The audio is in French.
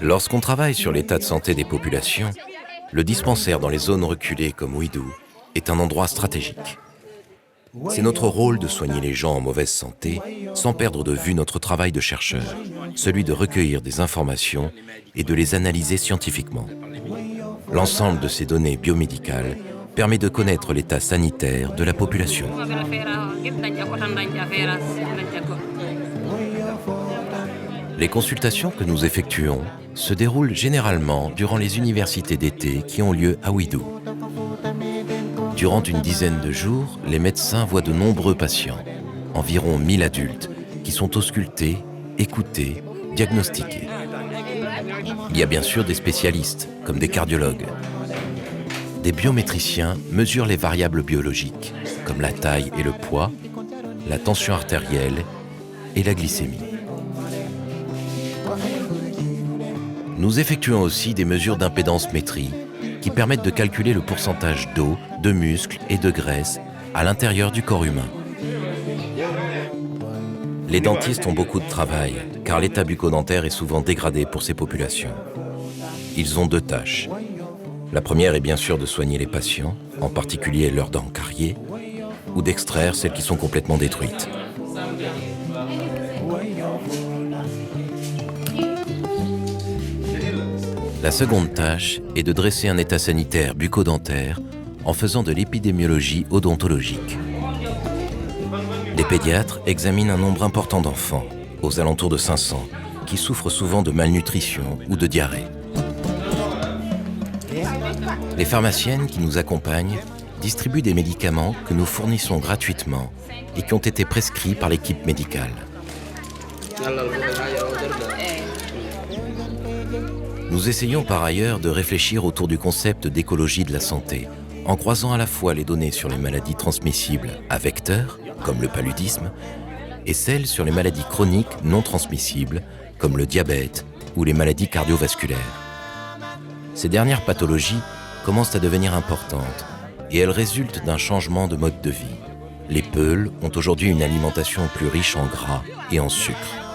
Lorsqu'on travaille sur l'état de santé des populations, le dispensaire dans les zones reculées comme Ouidou est un endroit stratégique. C'est notre rôle de soigner les gens en mauvaise santé sans perdre de vue notre travail de chercheur, celui de recueillir des informations et de les analyser scientifiquement. L'ensemble de ces données biomédicales permet de connaître l'état sanitaire de la population. Les consultations que nous effectuons se déroulent généralement durant les universités d'été qui ont lieu à Ouidou. Durant une dizaine de jours, les médecins voient de nombreux patients, environ 1000 adultes, qui sont auscultés, écoutés, diagnostiqués. Il y a bien sûr des spécialistes, comme des cardiologues. Des biométriciens mesurent les variables biologiques, comme la taille et le poids, la tension artérielle et la glycémie. Nous effectuons aussi des mesures d'impédance-métrie qui permettent de calculer le pourcentage d'eau, de muscles et de graisse à l'intérieur du corps humain. Les dentistes ont beaucoup de travail, car l'état bucco-dentaire est souvent dégradé pour ces populations. Ils ont deux tâches. La première est bien sûr de soigner les patients, en particulier leurs dents cariées, ou d'extraire celles qui sont complètement détruites. La seconde tâche est de dresser un état sanitaire bucco-dentaire en faisant de l'épidémiologie odontologique. Des pédiatres examinent un nombre important d'enfants, aux alentours de 500, qui souffrent souvent de malnutrition ou de diarrhée. Les pharmaciennes qui nous accompagnent distribuent des médicaments que nous fournissons gratuitement et qui ont été prescrits par l'équipe médicale. Nous essayons par ailleurs de réfléchir autour du concept d'écologie de la santé, en croisant à la fois les données sur les maladies transmissibles à vecteurs, comme le paludisme, et celles sur les maladies chroniques non transmissibles, comme le diabète ou les maladies cardiovasculaires. Ces dernières pathologies commencent à devenir importantes et elles résultent d'un changement de mode de vie. Les Peuls ont aujourd'hui une alimentation plus riche en gras et en sucre.